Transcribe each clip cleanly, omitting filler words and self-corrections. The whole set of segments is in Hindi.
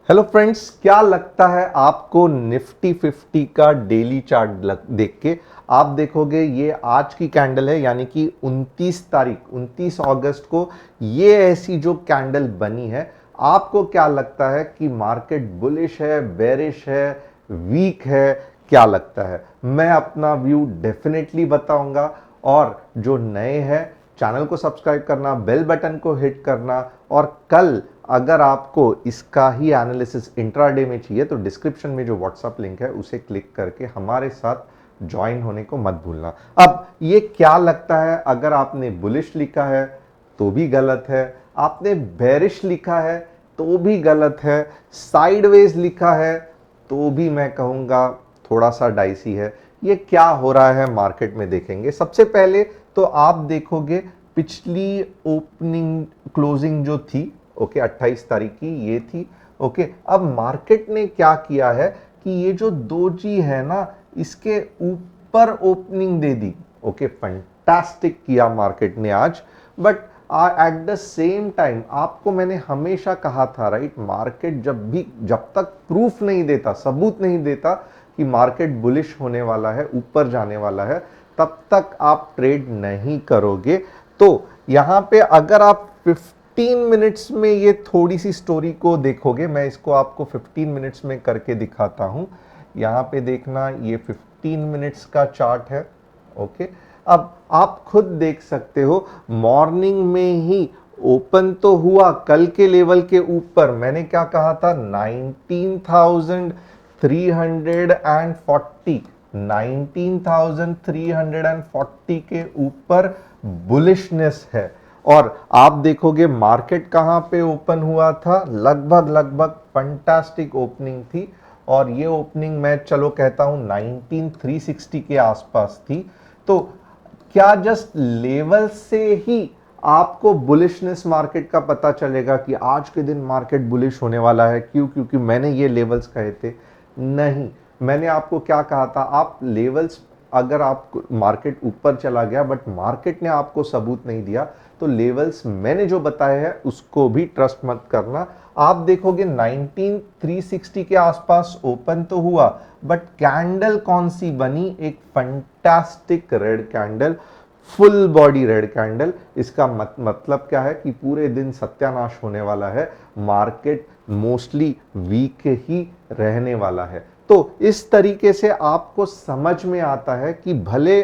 हेलो फ्रेंड्स, क्या लगता है आपको निफ्टी 50 का डेली चार्ट देख के? आप देखोगे ये आज की कैंडल है, यानी कि 29 अगस्त को ये ऐसी जो कैंडल बनी है, आपको क्या लगता है कि मार्केट बुलिश है, बेरिश है, वीक है? क्या लगता है? मैं अपना व्यू डेफिनेटली बताऊंगा। और जो नए हैं, चैनल को सब्सक्राइब करना, बेल बटन को हिट करना। और कल अगर आपको इसका ही एनालिसिस इंट्राडे में चाहिए तो डिस्क्रिप्शन में जो व्हाट्सएप लिंक है उसे क्लिक करके हमारे साथ ज्वाइन होने को मत भूलना। अब ये क्या लगता है, अगर आपने बुलिश लिखा है तो भी गलत है, आपने बेरिश लिखा है तो भी गलत है, साइडवेज लिखा है तो भी मैं कहूंगा थोड़ा सा डाइसी है। ये क्या हो रहा है मार्केट में देखेंगे। सबसे पहले तो आप देखोगे पिछली ओपनिंग क्लोजिंग जो थी, ओके, 28 तारीख की ये थी। ओके, अब मार्केट ने क्या किया है कि ये जो दोजी है ना, इसके ऊपर ओपनिंग दे दी। ओके, फैंटास्टिक किया मार्केट ने आज। But at the same time आपको मैंने हमेशा कहा था, राइट, मार्केट जब तक प्रूफ नहीं देता, सबूत नहीं देता कि मार्केट बुलिश होने वाला है, ऊपर जाने वाला है, तब तक आप ट्रेड नहीं करोगे। तो यहां पे अगर आप 15 मिनट्स में ये थोड़ी सी स्टोरी को देखोगे, मैं इसको आपको 15 मिनट्स में करके दिखाता हूं। यहां पे देखना, ये 15 मिनट्स का चार्ट है। ओके, अब आप खुद देख सकते हो, मॉर्निंग में ही ओपन तो हुआ कल के लेवल के ऊपर। मैंने क्या कहा था? 19,340 19,340 के ऊपर बुलिशनेस है। और आप देखोगे मार्केट कहां पे ओपन हुआ था, लगभग फंटास्टिक ओपनिंग थी। और ये ओपनिंग मैं चलो कहता हूं 19,360 के आसपास थी। तो क्या जस्ट लेवल से ही आपको बुलिशनेस मार्केट का पता चलेगा कि आज के दिन मार्केट बुलिश होने वाला है? क्यों? क्योंकि मैंने ये लेवल्स कहे थे? नहीं। मैंने आपको क्या कहा था? आप लेवल्स, अगर आप मार्केट ऊपर चला गया बट मार्केट ने आपको सबूत नहीं दिया, तो लेवल्स मैंने जो बताए हैं उसको भी ट्रस्ट मत करना। आप देखोगे 19,360 के आसपास ओपन तो हुआ, बट कैंडल कौन सी बनी? एक fantastic red candle, full body red candle. इसका मतलब क्या है कि पूरे दिन सत्यानाश होने वाला है, मार्केट मोस्टली वीक ही रहने वाला है। तो इस तरीके से आपको समझ में आता है कि भले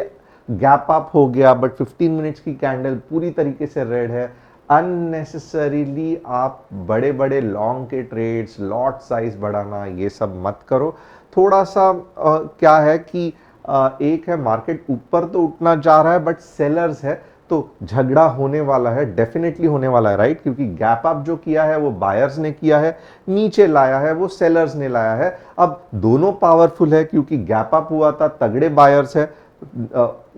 गैप अप हो गया बट 15 मिनट्स की कैंडल पूरी तरीके से रेड है। अननेसेसरीली आप बड़े बड़े लॉन्ग के ट्रेड्स, लॉट साइज बढ़ाना, ये सब मत करो। थोड़ा सा क्या है कि एक है, मार्केट ऊपर तो उठना जा रहा है बट सेलर्स है, तो झगड़ा होने वाला है, डेफिनेटली होने वाला है, राइट, क्योंकि गैप अप जो किया है वो बायर्स ने किया है, नीचे लाया है वो सेलर्स ने लाया है। अब दोनों पावरफुल है, क्योंकि गैप अप हुआ था, तगड़े बायर्स है,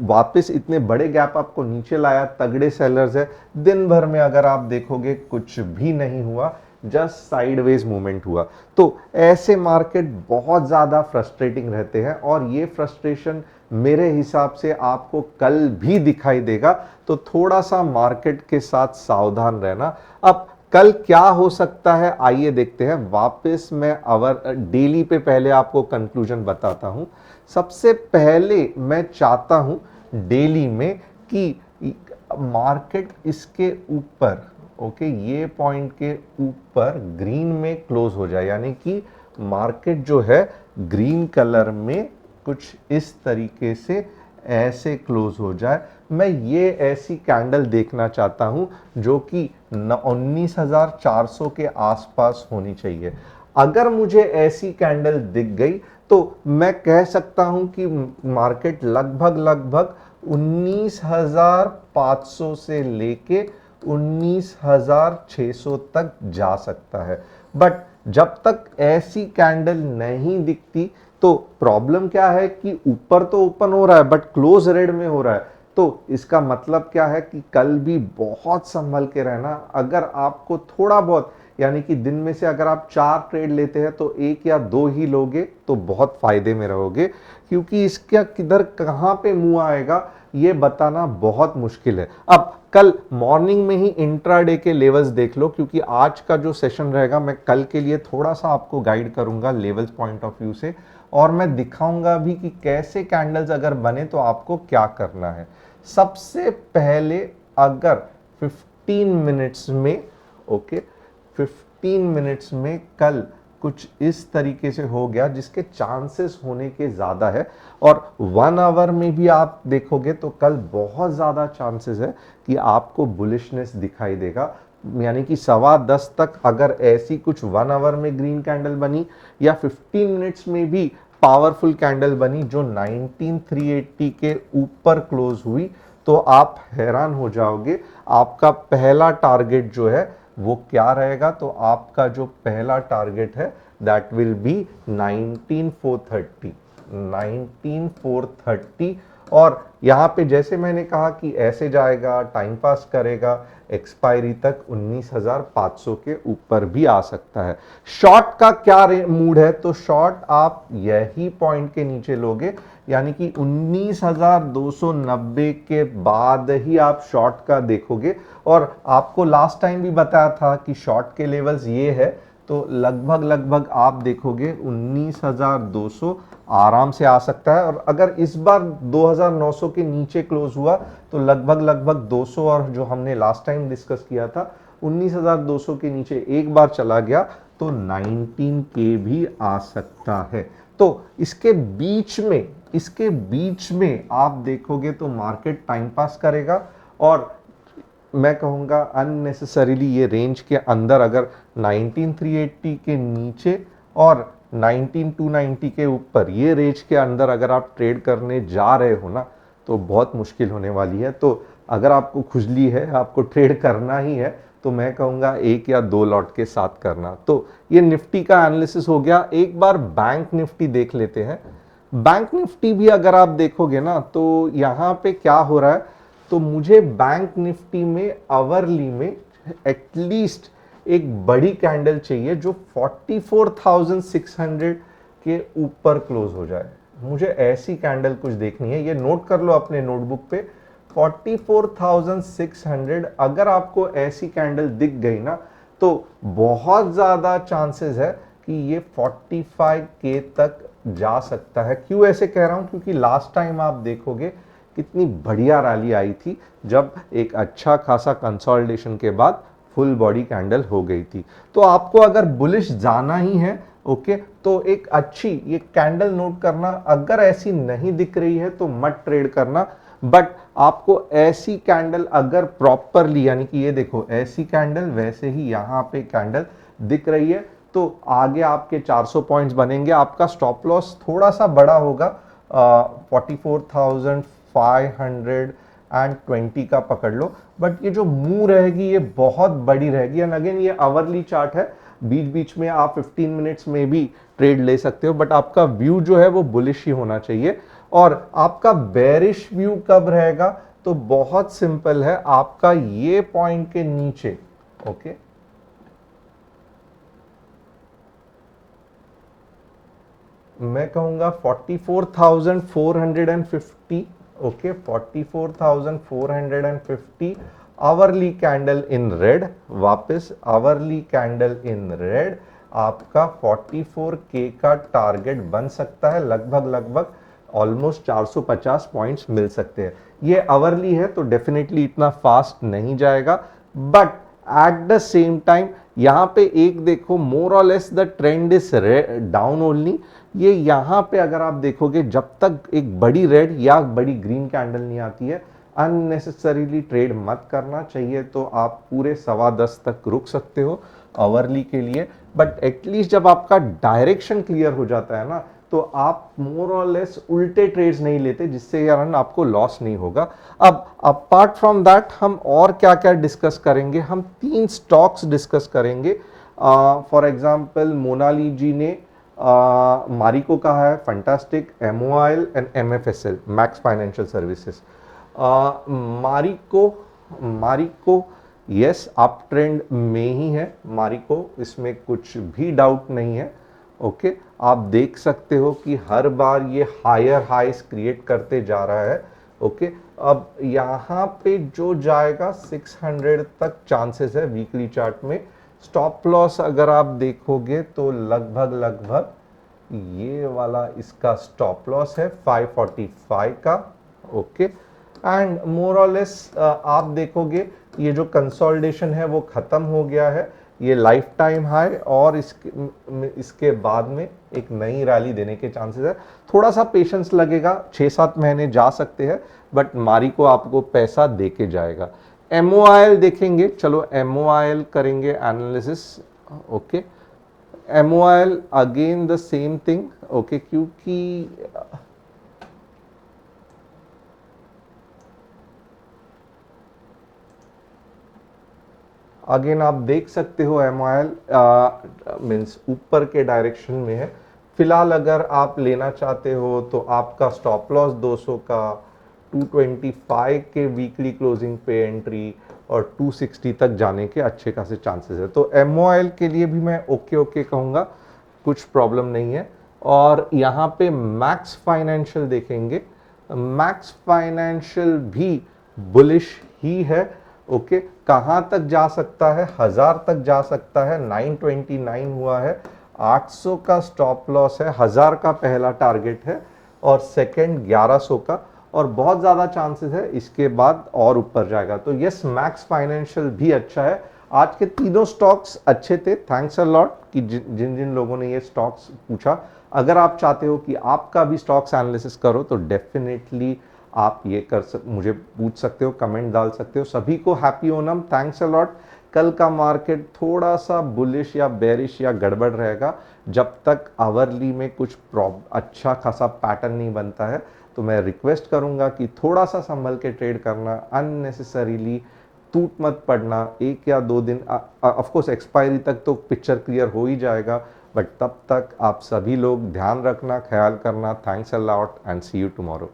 वापस इतने बड़े गैप अप को नीचे लाया, तगड़े सेलर्स है। दिन भर में अगर आप देखोगे कुछ भी नहीं हुआ, जस्ट साइडवेज मूवमेंट हुआ। तो ऐसे मार्केट बहुत ज्यादा फ्रस्ट्रेटिंग रहते हैं, और ये फ्रस्ट्रेशन मेरे हिसाब से आपको कल भी दिखाई देगा। तो थोड़ा सा मार्केट के साथ सावधान रहना। अब कल क्या हो सकता है, आइए देखते हैं। वापस मैं आवर डेली पे पहले आपको कंक्लूजन बताता हूं। सबसे पहले मैं चाहता हूं डेली में कि मार्केट इसके ऊपर, ओके, ये पॉइंट के ऊपर ग्रीन में क्लोज हो जाए, यानी कि मार्केट जो है ग्रीन कलर में कुछ इस तरीके से ऐसे क्लोज हो जाए। मैं ये ऐसी कैंडल देखना चाहता हूं जो कि 19,400 के आसपास होनी चाहिए। अगर मुझे ऐसी कैंडल दिख गई तो मैं कह सकता हूं कि मार्केट लगभग 19,500 से लेके 19,600 तक जा सकता है। बट जब तक ऐसी कैंडल नहीं दिखती, तो प्रॉब्लम क्या है कि ऊपर तो ओपन हो रहा है बट क्लोज रेड में हो रहा है। तो इसका मतलब क्या है कि कल भी बहुत संभल के रहना। अगर आपको थोड़ा बहुत, यानी कि दिन में से अगर आप 4 ट्रेड लेते हैं तो 1 या 2 ही लोगे तो बहुत फायदे में रहोगे, क्योंकि इसका किधर कहां पे मुंह आएगा ये बताना बहुत मुश्किल है। अब कल मॉर्निंग में ही इंट्राडे के लेवल्स देख लो, क्योंकि आज का जो सेशन रहेगा मैं कल के लिए थोड़ा सा आपको गाइड करूंगा लेवल्स पॉइंट ऑफ व्यू से, और मैं दिखाऊंगा भी कि कैसे कैंडल्स अगर बने तो आपको क्या करना है। सबसे पहले अगर 15 मिनट्स में, ओके 15 मिनट्स में कल कुछ इस तरीके से हो गया, जिसके चांसेस होने के ज़्यादा है, और 1 आवर में भी आप देखोगे तो कल बहुत ज़्यादा चांसेस है कि आपको बुलिशनेस दिखाई देगा। यानी कि 10:15 तक अगर ऐसी कुछ 1 आवर में ग्रीन कैंडल बनी या 15 मिनट्स में भी पावरफुल कैंडल बनी जो 19380 के ऊपर क्लोज हुई, तो आप हैरान हो जाओगे। आपका पहला टारगेट जो है वो क्या रहेगा? तो आपका जो पहला टारगेट है दैट विल बी 19430, 19430। और यहाँ पे जैसे मैंने कहा कि ऐसे जाएगा, टाइम पास करेगा, एक्सपायरी तक 19,500 के ऊपर भी आ सकता है। शॉर्ट का क्या मूड है? तो शॉर्ट आप यही पॉइंट के नीचे लोगे, यानी कि 19,290 के बाद ही आप शॉर्ट का देखोगे। और आपको लास्ट टाइम भी बताया था कि शॉर्ट के लेवल्स ये है, तो लगभग आप देखोगे 19,200 आराम से आ सकता है। और अगर इस बार 2,900 के नीचे क्लोज हुआ तो लगभग 200, और जो हमने लास्ट टाइम डिस्कस किया था 19,200 के नीचे एक बार चला गया तो 19K भी आ सकता है। तो इसके बीच में आप देखोगे तो मार्केट टाइम पास करेगा, और मैं कहूँगा अननेसेसरीली ये रेंज के अंदर अगर 19,380 के नीचे और 19,290 के ऊपर, ये रेंज के अंदर अगर आप ट्रेड करने जा रहे हो ना, तो बहुत मुश्किल होने वाली है। तो अगर आपको खुजली है, आपको ट्रेड करना ही है, तो मैं कहूँगा 1 या 2 लॉट के साथ करना। तो ये निफ्टी का एनालिसिस हो गया। एक बार बैंक निफ्टी देख लेते हैं। बैंक निफ्टी भी अगर आप देखोगे ना, तो यहाँ पे क्या हो रहा है, तो मुझे बैंक निफ्टी में आवरली में एटलीस्ट एक बड़ी कैंडल चाहिए जो 44,600 के ऊपर क्लोज हो जाए। मुझे ऐसी कैंडल कुछ देखनी है, ये नोट कर लो अपने नोटबुक पे। 44,600 अगर आपको ऐसी कैंडल दिख गई ना, तो बहुत ज़्यादा चांसेस है कि ये 45K तक जा सकता है। क्यों ऐसे कह रहा हूं? क्योंकि लास्ट टाइम आप देखोगे कितनी बढ़िया रैली आई थी, जब एक अच्छा खासा कंसोलिडेशन के बाद फुल बॉडी कैंडल हो गई थी। तो आपको अगर बुलिश जाना ही है, ओके, तो एक अच्छी ये कैंडल नोट करना। अगर ऐसी नहीं दिख रही है तो मत ट्रेड करना, बट आपको ऐसी कैंडल अगर प्रॉपरली, यानी कि ये देखो ऐसी कैंडल, वैसे ही यहाँ पे कैंडल दिख रही है, तो आगे आपके 400 पॉइंट्स बनेंगे। आपका स्टॉप लॉस थोड़ा सा बड़ा होगा, 44,520 का पकड़ लो, बट ये जो मूव रहेगी ये बहुत बड़ी रहेगी। एंड अगेन ये आवरली चार्ट है, बीच बीच में आप 15 मिनट्स में भी ट्रेड ले सकते हो, बट आपका व्यू जो है वो बुलिश ही होना चाहिए। और आपका बेरिश व्यू कब रहेगा? तो बहुत सिंपल है, आपका ये पॉइंट के नीचे, ओके, मैं कहूंगा 44,450, okay, 44,450 hourly candle in red, वापस आवरली कैंडल इन रेड, आपका 44K का टारगेट बन सकता है। लगभग ऑलमोस्ट 450 पॉइंट्स मिल सकते हैं। ये आवरली है तो डेफिनेटली इतना फास्ट नहीं जाएगा, but at the same time यहां पे एक देखो, मोर और less the trend is down only. ये यहां पे अगर आप देखोगे, जब तक एक बड़ी रेड या बड़ी ग्रीन कैंडल नहीं आती है, अननेसेसरीली ट्रेड मत करना चाहिए। तो आप पूरे 10:15 तक रुक सकते हो आवरली के लिए, बट एटलीस्ट जब आपका डायरेक्शन क्लियर हो जाता है ना, तो आप मोर और लेस उल्टे ट्रेड्स नहीं लेते, जिससे यार आपको लॉस नहीं होगा। अब अपार्ट फ्रॉम दैट हम और क्या क्या डिस्कस करेंगे? हम 3 स्टॉक्स डिस्कस करेंगे। फॉर एग्जांपल मोनाली जी ने मारिको कहा है fantastic, MOIL and MFSL max financial services. Marico yes up trend में ही है मारिको, इसमें कुछ भी डाउट नहीं है। ओके, आप देख सकते हो कि हर बार ये हायर हाइस क्रिएट करते जा रहा है। ओके, अब यहाँ पे जो जाएगा 600 तक चांसेस है वीकली चार्ट में। स्टॉप लॉस अगर आप देखोगे तो लगभग ये वाला इसका स्टॉप लॉस है 545 का। ओके, एंड मोर और लेस आप देखोगे ये जो कंसोलिडेशन है वो खत्म हो गया है, ये लाइफ टाइम हाई, और इसके बाद में एक नई रैली देने के चांसेस है। थोड़ा सा पेशेंस लगेगा, 6-7 महीने जा सकते हैं, बट मारी को आपको पैसा दे के जाएगा। MOIL देखेंगे, चलो MOIL करेंगे analysis. Okay, MOIL again the same thing. Okay, क्योंकि अगेन आप देख सकते हो MOIL मीन्स ऊपर के डायरेक्शन में है। फिलहाल अगर आप लेना चाहते हो तो आपका स्टॉप लॉस 200 का, 225 के वीकली क्लोजिंग पे एंट्री और 260 तक जाने के अच्छे खासे चांसेस है। तो MOIL के लिए भी मैं ओके कहूँगा, कुछ प्रॉब्लम नहीं है। और यहाँ पे मैक्स फाइनेंशियल देखेंगे, मैक्स फाइनेंशियल भी बुलिश ही है। ओके, कहाँ तक जा सकता है? 1000 तक जा सकता है, 929 हुआ है, 800 का स्टॉप लॉस है, 1000 का पहला टारगेट है और सेकंड 1100 का, और बहुत ज़्यादा चांसेस है इसके बाद और ऊपर जाएगा। तो यस, मैक्स फाइनेंशियल भी अच्छा है। आज के तीनों स्टॉक्स अच्छे थे। थैंक्स अ लॉट कि जिन जिन लोगों ने ये स्टॉक्स पूछा। अगर आप चाहते हो कि आपका भी स्टॉक्स एनालिसिस करो तो डेफिनेटली आप ये मुझे पूछ सकते हो, कमेंट डाल सकते हो। सभी को happy Onam, thanks a lot. कल का मार्केट थोड़ा सा बुलिश या बेरिश या गड़बड़ रहेगा जब तक आवरली में कुछ अच्छा खासा पैटर्न नहीं बनता है। तो मैं रिक्वेस्ट करूंगा कि थोड़ा सा संभल के ट्रेड करना, अननेसेसरीली टूट मत पड़ना। 1 या 2 दिन, ऑफ कोर्स एक्सपायरी तक तो पिक्चर क्लियर हो ही जाएगा, बट तब तक आप सभी लोग ध्यान रखना, ख्याल करना। Thanks a lot and see you tomorrow.